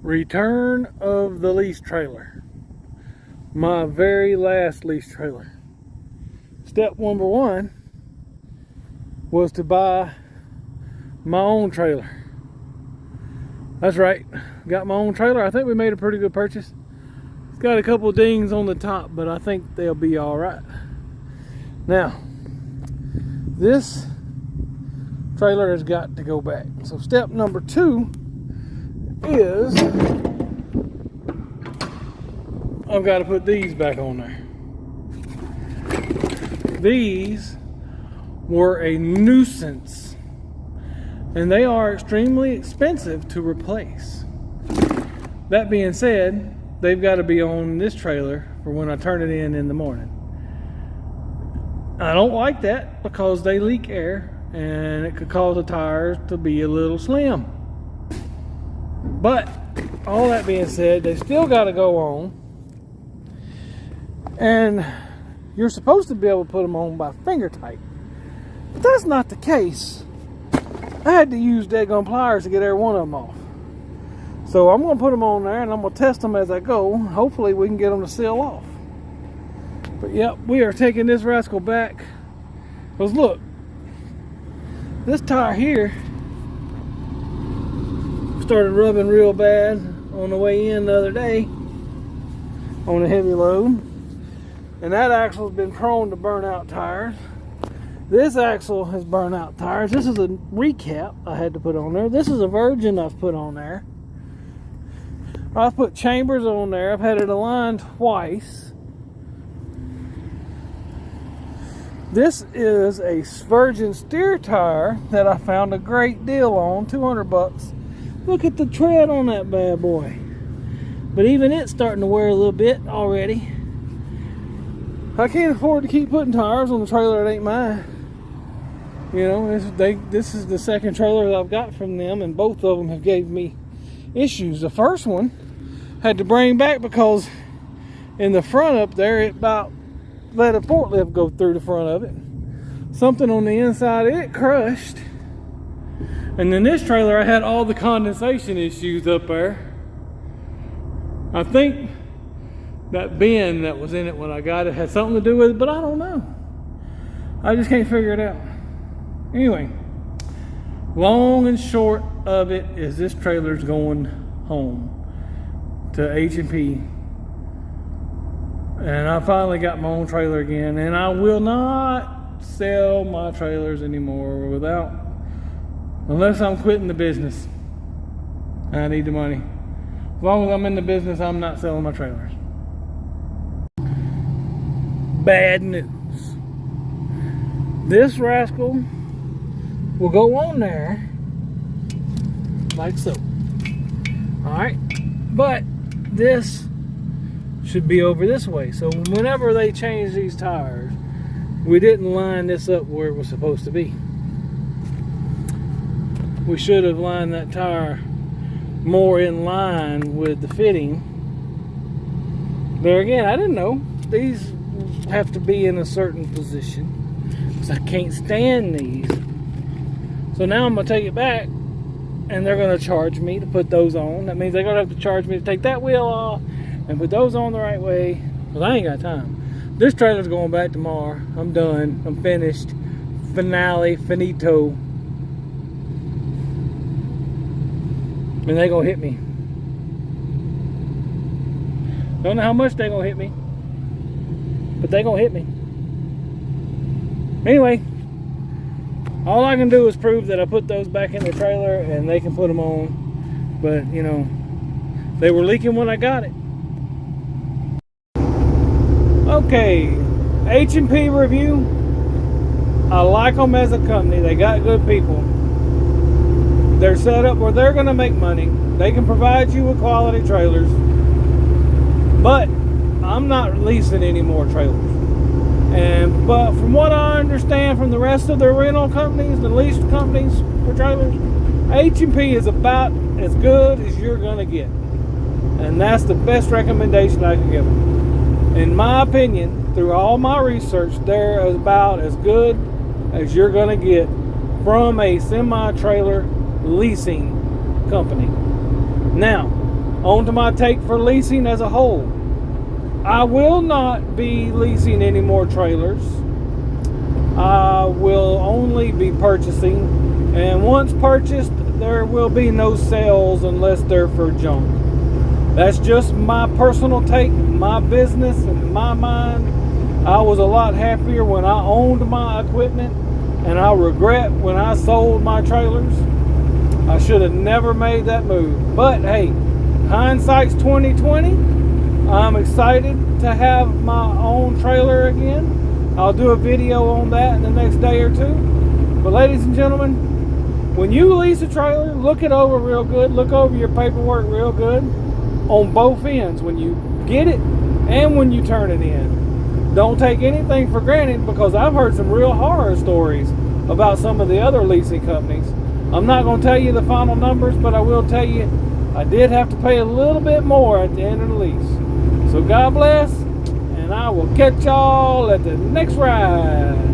Return of the lease trailer. My very last lease trailer. Step number one was to buy my own trailer. That's right, got my own trailer. I think we made a pretty good purchase. It's got a couple dings on the top, but I think they'll be all right. Now, this trailer has got to go back. So step number two is I've got to put these back on there. These were a nuisance, and they are extremely expensive to replace. That being said, they've got to be on this trailer for when I turn it in the morning. I don't like that because they leak air and it could cause the tires to be a little slim. But all that being said, they still got to go on, and you're supposed to be able to put them on by finger tight. But that's not the case. I had to use daggone pliers to get every one of them off. So I'm going to put them on there and I'm going to test them as I go. Hopefully we can get them to seal off. But yep, we are taking this rascal back. Because look, this tire here started rubbing real bad on the way in the other day on a heavy load, and that axle's been prone to burn out tires. This axle has burned out tires. This is a recap I had to put on there. This is a virgin I've put on there. I've put chambers on there. I've had it aligned twice. This is a virgin steer tire that I found a great deal on, 200 bucks. Look at the tread on that bad boy. But even it's starting to wear a little bit already. I can't afford to keep putting tires on the trailer that ain't mine. You know, this is the second trailer that I've got from them, and both of them have gave me issues. The first one had to bring back because in the front up there, it about let a forklift go through the front of it. Something on the inside of it crushed. And then this trailer, I had all the condensation issues up there. I think that bin that was in it when I got it had something to do with it, but I don't know. I just can't figure it out. Anyway, long and short of it is this trailer's going home to H&P. And I finally got my own trailer again, and I will not sell my trailers anymore unless I'm quitting the business. I need the money. As long as I'm in the business, I'm not selling my trailers. Bad news. This rascal will go on there like so. Alright, but this should be over this way. So whenever they change these tires, we didn't line this up where it was supposed to be. We should have lined that tire more in line with the fitting. There again, I didn't know these have to be in a certain position because I can't stand these. So now I'm gonna take it back and they're gonna charge me to put those on. That means they're gonna have to charge me to take that wheel off and put those on the right way, because I ain't got time. This trailer's going back tomorrow. I'm done. I'm finished. Finale, finito. And they gonna hit me. Don't know how much they gonna hit me, but they gonna hit me. Anyway, all I can do is prove that I put those back in the trailer and they can put them on. But, you know, they were leaking when I got it. Okay, H&P review. I like them as a company. They got good people. They're set up where they're going to make money. They can provide you with quality trailers. But I'm not leasing any more trailers. But from what I understand from the rest of the rental companies, the lease companies for trailers, H&P is about as good as you're going to get. And that's the best recommendation I can give them. In my opinion, through all my research, they're about as good as you're going to get from a semi-trailer leasing company. Now, On to my take for leasing as a whole. I will not be leasing any more trailers. I will only be purchasing, and once purchased, there will be no sales unless they're for junk. That's just my personal take, my business, and my mind. I was a lot happier when I owned my equipment, and I regret when I sold my trailers. I should have never made that move. But hey, hindsight's 2020. I'm excited to have my own trailer again. I'll do a video on that in the next day or two. But ladies and gentlemen, when you lease a trailer, look it over real good. Look over your paperwork real good on both ends, when you get it and when you turn it in. Don't take anything for granted, because I've heard some real horror stories about some of the other leasing companies. I'm not going to tell you the final numbers, but I will tell you I did have to pay a little bit more at the end of the lease. So God bless, and I will catch y'all at the next ride.